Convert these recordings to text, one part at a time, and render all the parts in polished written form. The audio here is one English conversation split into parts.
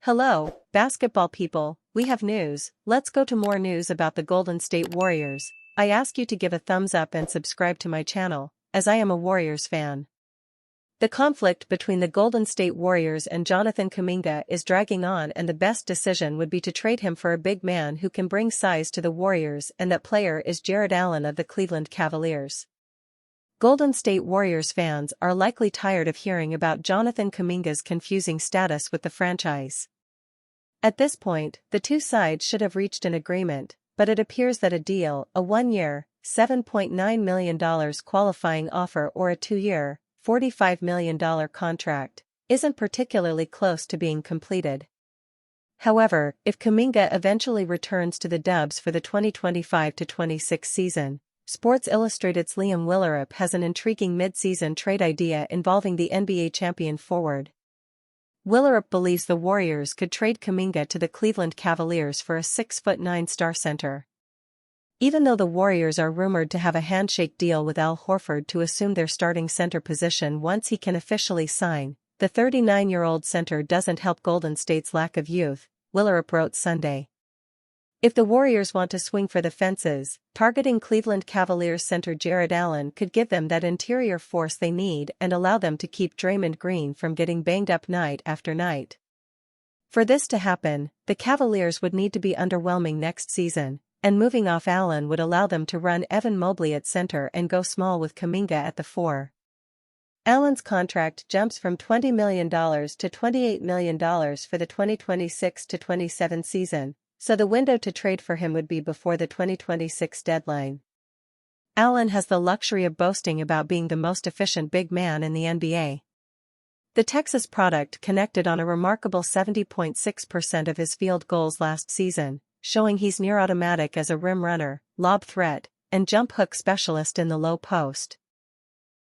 Hello, basketball people, we have news. Let's go to more news about the Golden State Warriors. I ask you to give a thumbs up and subscribe to my channel, as I am a Warriors fan. The conflict between the Golden State Warriors and Jonathan Kuminga is dragging on, and the best decision would be to trade him for a big man who can bring size to the Warriors, and that player is Jarrett Allen of the Cleveland Cavaliers. Golden State Warriors fans are likely tired of hearing about Jonathan Kuminga's confusing status with the franchise. At this point, the two sides should have reached an agreement, but it appears that a deal, a one-year, $7.9 million qualifying offer or a two-year, $45 million contract, isn't particularly close to being completed. However, if Kuminga eventually returns to the Dubs for the 2025-26 season, Sports Illustrated's Liam Willerup has an intriguing mid-season trade idea involving the NBA champion forward. Willerup believes the Warriors could trade Kuminga to the Cleveland Cavaliers for a 6'9" star center. Even though the Warriors are rumored to have a handshake deal with Al Horford to assume their starting center position once he can officially sign, the 39-year-old center doesn't help Golden State's lack of youth, Willerup wrote Sunday. If the Warriors want to swing for the fences, targeting Cleveland Cavaliers center Jarrett Allen could give them that interior force they need and allow them to keep Draymond Green from getting banged up night after night. For this to happen, the Cavaliers would need to be underwhelming next season, and moving off Allen would allow them to run Evan Mobley at center and go small with Kuminga at the 4. Allen's contract jumps from $20 million to $28 million for the 2026-27 season. So the window to trade for him would be before the 2026 deadline. Allen has the luxury of boasting about being the most efficient big man in the NBA. The Texas product connected on a remarkable 70.6% of his field goals last season, showing he's near automatic as a rim runner, lob threat, and jump hook specialist in the low post.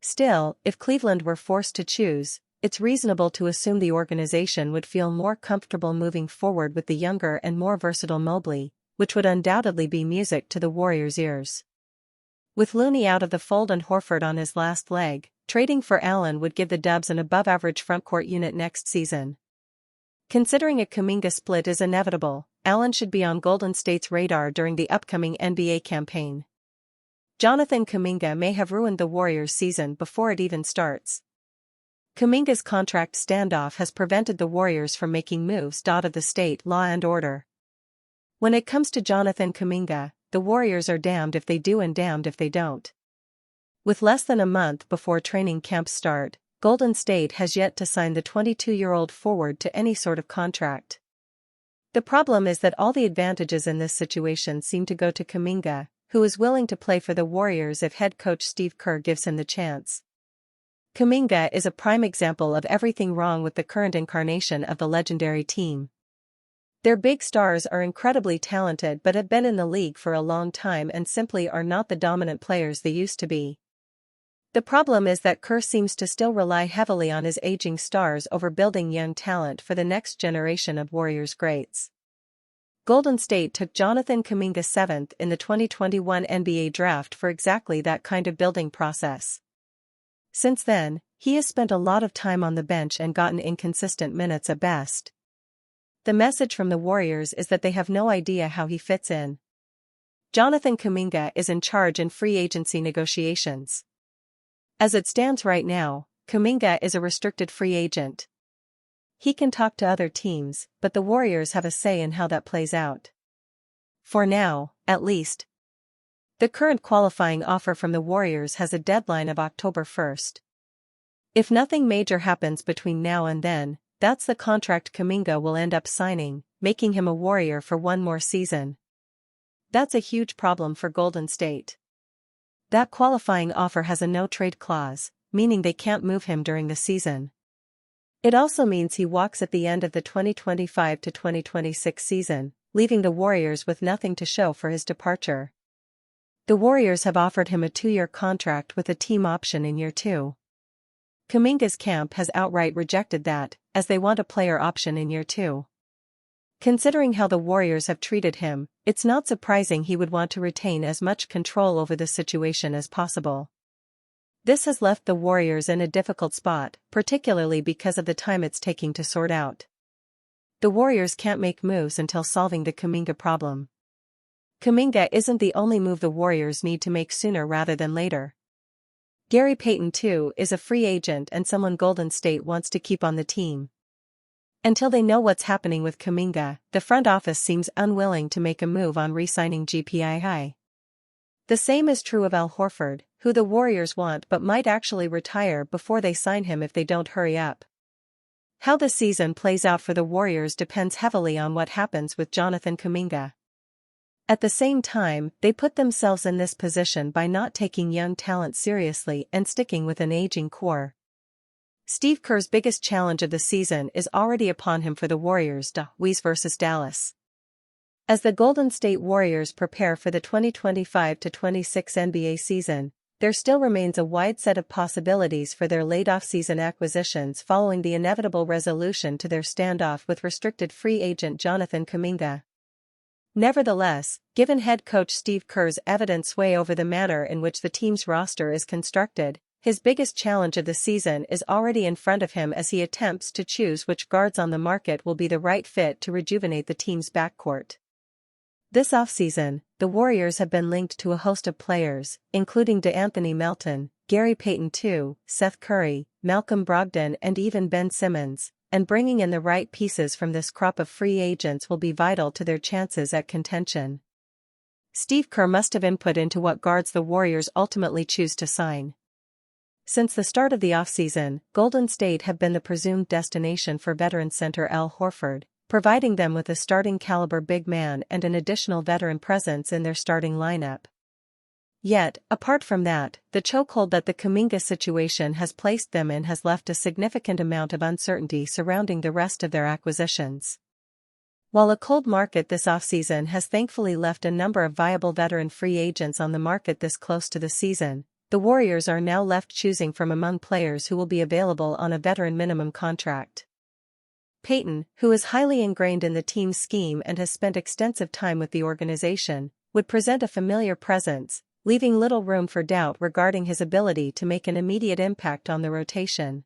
Still, if Cleveland were forced to choose, it's reasonable to assume the organization would feel more comfortable moving forward with the younger and more versatile Mobley, which would undoubtedly be music to the Warriors' ears. With Looney out of the fold and Horford on his last leg, trading for Allen would give the Dubs an above-average frontcourt unit next season. Considering a Kuminga split is inevitable, Allen should be on Golden State's radar during the upcoming NBA campaign. Jonathan Kuminga may have ruined the Warriors' season before it even starts. Kuminga's contract standoff has prevented the Warriors from making moves out of the state law and order. When it comes to Jonathan Kuminga, the Warriors are damned if they do and damned if they don't. With less than a month before training camps start, Golden State has yet to sign the 22-year-old forward to any sort of contract. The problem is that all the advantages in this situation seem to go to Kuminga, who is willing to play for the Warriors if head coach Steve Kerr gives him the chance. Kuminga is a prime example of everything wrong with the current incarnation of the legendary team. Their big stars are incredibly talented but have been in the league for a long time and simply are not the dominant players they used to be. The problem is that Kerr seems to still rely heavily on his aging stars over building young talent for the next generation of Warriors greats. Golden State took Jonathan Kuminga 7th in the 2021 NBA draft for exactly that kind of building process. Since then, he has spent a lot of time on the bench and gotten inconsistent minutes at best. The message from the Warriors is that they have no idea how he fits in. Jonathan Kuminga is in charge in free agency negotiations. As it stands right now, Kuminga is a restricted free agent. He can talk to other teams, but the Warriors have a say in how that plays out. For now, at least. The current qualifying offer from the Warriors has a deadline of October 1st. If nothing major happens between now and then, that's the contract Kuminga will end up signing, making him a Warrior for one more season. That's a huge problem for Golden State. That qualifying offer has a no-trade clause, meaning they can't move him during the season. It also means he walks at the end of the 2025-2026 season, leaving the Warriors with nothing to show for his departure. The Warriors have offered him a 2-year contract with a team option in year 2. Kuminga's camp has outright rejected that, as they want a player option in year 2. Considering how the Warriors have treated him, it's not surprising he would want to retain as much control over the situation as possible. This has left the Warriors in a difficult spot, particularly because of the time it's taking to sort out. the Warriors can't make moves until solving the Kuminga problem. Kuminga isn't the only move the Warriors need to make sooner rather than later. Gary Payton too is a free agent and someone Golden State wants to keep on the team. Until they know what's happening with Kuminga, the front office seems unwilling to make a move on re-signing GPI. The same is true of Al Horford, who the Warriors want but might actually retire before they sign him if they don't hurry up. How the season plays out for the Warriors depends heavily on what happens with Jonathan Kuminga. At the same time, they put themselves in this position by not taking young talent seriously and sticking with an aging core. Steve Kerr's biggest challenge of the season is already upon him for the Warriors, West versus Dallas. As the Golden State Warriors prepare for the 2025-26 NBA season, there still remains a wide set of possibilities for their late off-season acquisitions following the inevitable resolution to their standoff with restricted free agent Jonathan Kuminga. Nevertheless, given head coach Steve Kerr's evident sway over the manner in which the team's roster is constructed, his biggest challenge of the season is already in front of him as he attempts to choose which guards on the market will be the right fit to rejuvenate the team's backcourt. This offseason, the Warriors have been linked to a host of players, including DeAnthony Melton, Gary Payton II, Seth Curry, Malcolm Brogdon and even Ben Simmons, and bringing in the right pieces from this crop of free agents will be vital to their chances at contention. Steve Kerr must have input into what guards the Warriors ultimately choose to sign. Since the start of the offseason, Golden State have been the presumed destination for veteran center Al Horford, providing them with a starting-caliber big man and an additional veteran presence in their starting lineup. Yet, apart from that, the chokehold that the Kuminga situation has placed them in has left a significant amount of uncertainty surrounding the rest of their acquisitions. While a cold market this offseason has thankfully left a number of viable veteran free agents on the market this close to the season, the Warriors are now left choosing from among players who will be available on a veteran minimum contract. Payton, who is highly ingrained in the team's scheme and has spent extensive time with the organization, would present a familiar presence, leaving little room for doubt regarding his ability to make an immediate impact on the rotation.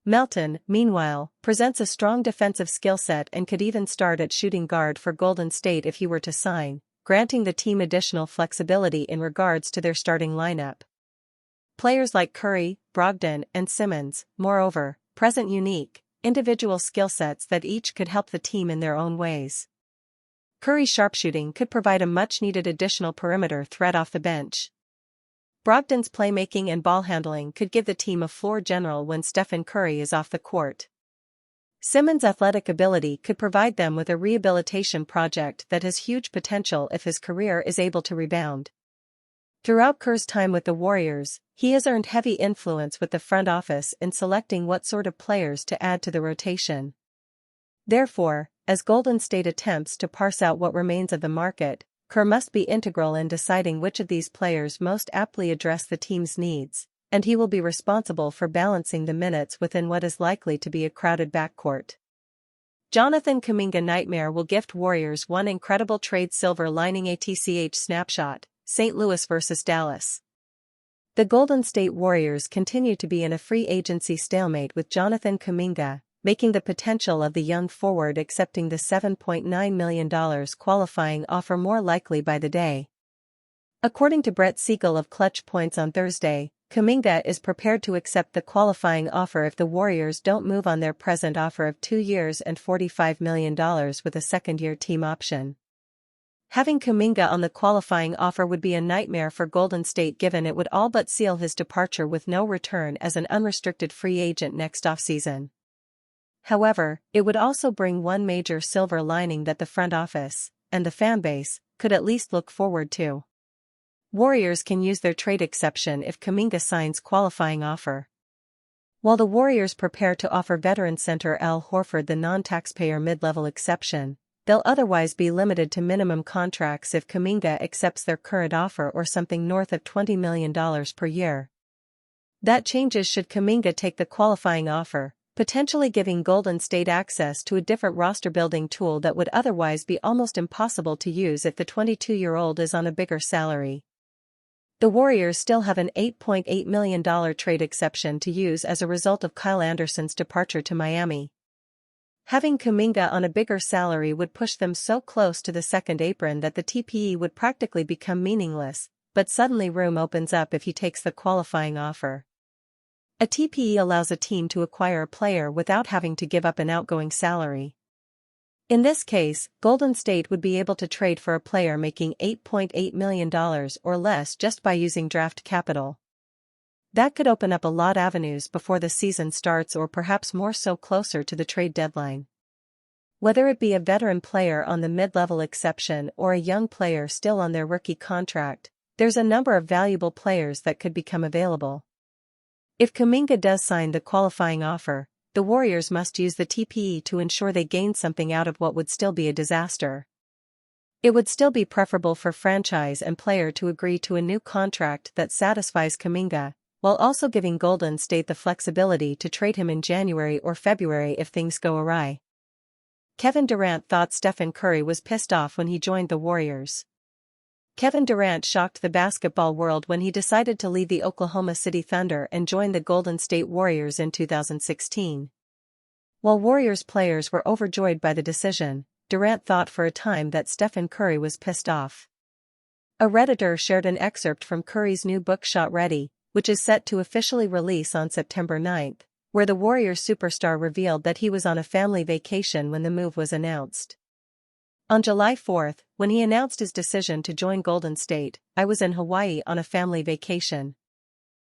Melton, meanwhile, presents a strong defensive skill set and could even start at shooting guard for Golden State if he were to sign, granting the team additional flexibility in regards to their starting lineup. Players like Curry, Brogdon, and Simmons, moreover, present unique, individual skill sets that each could help the team in their own ways. Curry's sharpshooting could provide a much-needed additional perimeter threat off the bench. Brogdon's playmaking and ball handling could give the team a floor general when Stephen Curry is off the court. Simmons' athletic ability could provide them with a rehabilitation project that has huge potential if his career is able to rebound. Throughout Kerr's time with the Warriors, he has earned heavy influence with the front office in selecting what sort of players to add to the rotation. Therefore, as Golden State attempts to parse out what remains of the market, Kerr must be integral in deciding which of these players most aptly address the team's needs, and he will be responsible for balancing the minutes within what is likely to be a crowded backcourt. Jonathan Kuminga nightmare will gift Warriors one incredible trade silver lining ATCH snapshot, St. Louis versus Dallas. The Golden State Warriors continue to be in a free agency stalemate with Jonathan Kuminga, making the potential of the young forward accepting the $7.9 million qualifying offer more likely by the day. According to Brett Siegel of Clutch Points on Thursday, Kuminga is prepared to accept the qualifying offer if the Warriors don't move on their present offer of 2 years and $45 million with a second-year team option. Having Kuminga on the qualifying offer would be a nightmare for Golden State given it would all but seal his departure with no return as an unrestricted free agent next offseason. However, it would also bring one major silver lining that the front office, and the fanbase, could at least look forward to. Warriors can use their trade exception if Kuminga signs qualifying offer. While the Warriors prepare to offer veteran center Al Horford the non-taxpayer mid-level exception, they'll otherwise be limited to minimum contracts if Kuminga accepts their current offer or something north of $20 million per year. That changes should Kuminga take the qualifying offer, potentially giving Golden State access to a different roster-building tool that would otherwise be almost impossible to use if the 22-year-old is on a bigger salary. The Warriors still have an $8.8 million trade exception to use as a result of Kyle Anderson's departure to Miami. Having Kuminga on a bigger salary would push them so close to the second apron that the TPE would practically become meaningless, but suddenly room opens up if he takes the qualifying offer. A TPE allows a team to acquire a player without having to give up an outgoing salary. In this case, Golden State would be able to trade for a player making $8.8 million or less just by using draft capital. That could open up a lot of avenues before the season starts, or perhaps more so closer to the trade deadline. Whether it be a veteran player on the mid-level exception or a young player still on their rookie contract, there's a number of valuable players that could become available. If Kuminga does sign the qualifying offer, the Warriors must use the TPE to ensure they gain something out of what would still be a disaster. It would still be preferable for franchise and player to agree to a new contract that satisfies Kuminga, while also giving Golden State the flexibility to trade him in January or February if things go awry. Kevin Durant thought Stephen Curry was pissed off when he joined the Warriors. Kevin Durant shocked the basketball world when he decided to leave the Oklahoma City Thunder and join the Golden State Warriors in 2016. While Warriors players were overjoyed by the decision, Durant thought for a time that Stephen Curry was pissed off. A Redditor shared an excerpt from Curry's new book Shot Ready, which is set to officially release on September 9, where the Warriors superstar revealed that he was on a family vacation when the move was announced. On July 4, when he announced his decision to join Golden State, I was in Hawaii on a family vacation.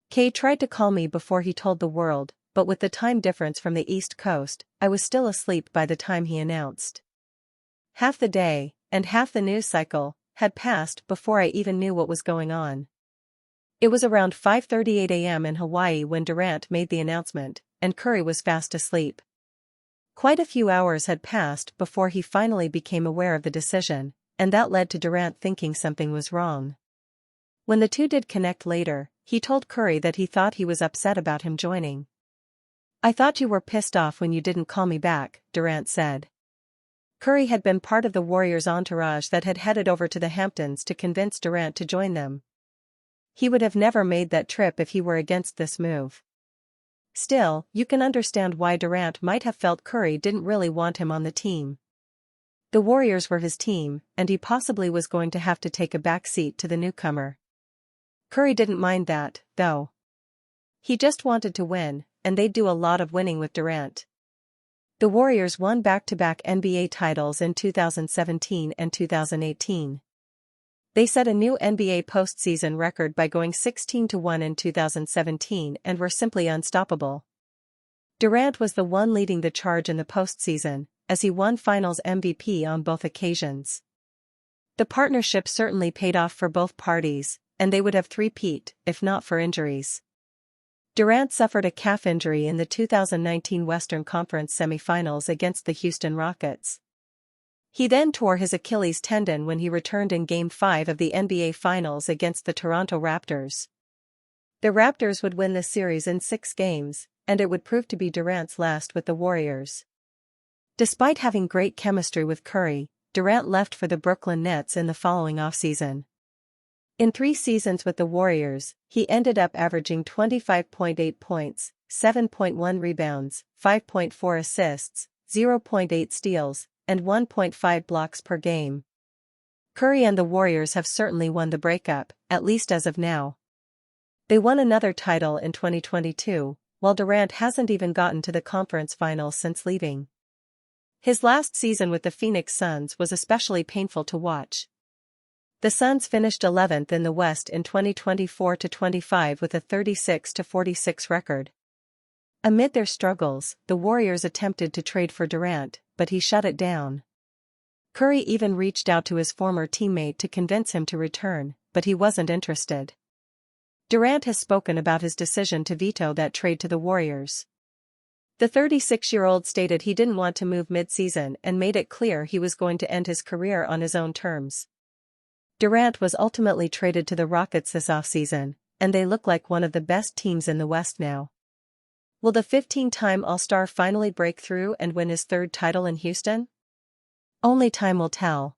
Kay tried to call me before he told the world, but with the time difference from the East Coast, I was still asleep by the time he announced. Half the day, and half the news cycle, had passed before I even knew what was going on. It was around 5:38 a.m. in Hawaii when Durant made the announcement, and Curry was fast asleep. Quite a few hours had passed before he finally became aware of the decision, and that led to Durant thinking something was wrong. When the two did connect later, he told Curry that he thought he was upset about him joining. "I thought you were pissed off when you didn't call me back," Durant said. Curry had been part of the Warriors' entourage that had headed over to the Hamptons to convince Durant to join them. He would have never made that trip if he were against this move. Still, you can understand why Durant might have felt Curry didn't really want him on the team. The Warriors were his team, and he possibly was going to have to take a back seat to the newcomer. Curry didn't mind that, though. He just wanted to win, and they'd do a lot of winning with Durant. The Warriors won back-to-back NBA titles in 2017 and 2018. They set a new NBA postseason record by going 16-1 in 2017 and were simply unstoppable. Durant was the one leading the charge in the postseason, as he won Finals MVP on both occasions. The partnership certainly paid off for both parties, and they would have three-peat, if not for injuries. Durant suffered a calf injury in the 2019 Western Conference semifinals against the Houston Rockets. He then tore his Achilles tendon when he returned in Game 5 of the NBA Finals against the Toronto Raptors. The Raptors would win the series in 6 games, and it would prove to be Durant's last with the Warriors. Despite having great chemistry with Curry, Durant left for the Brooklyn Nets in the following offseason. In 3 seasons with the Warriors, he ended up averaging 25.8 points, 7.1 rebounds, 5.4 assists, 0.8 steals, and 1.5 blocks per game. Curry and the Warriors have certainly won the breakup, at least as of now. They won another title in 2022, while Durant hasn't even gotten to the conference finals since leaving. His last season with the Phoenix Suns was especially painful to watch. The Suns finished 11th in the West in 2024-25 with a 36-46 record. Amid their struggles, the Warriors attempted to trade for Durant, but he shut it down. Curry even reached out to his former teammate to convince him to return, but he wasn't interested. Durant has spoken about his decision to veto that trade to the Warriors. The 36-year-old stated he didn't want to move mid-season and made it clear he was going to end his career on his own terms. Durant was ultimately traded to the Rockets this offseason, and they look like one of the best teams in the West now. Will the 15-time All-Star finally break through and win his 3rd title in Houston? Only time will tell.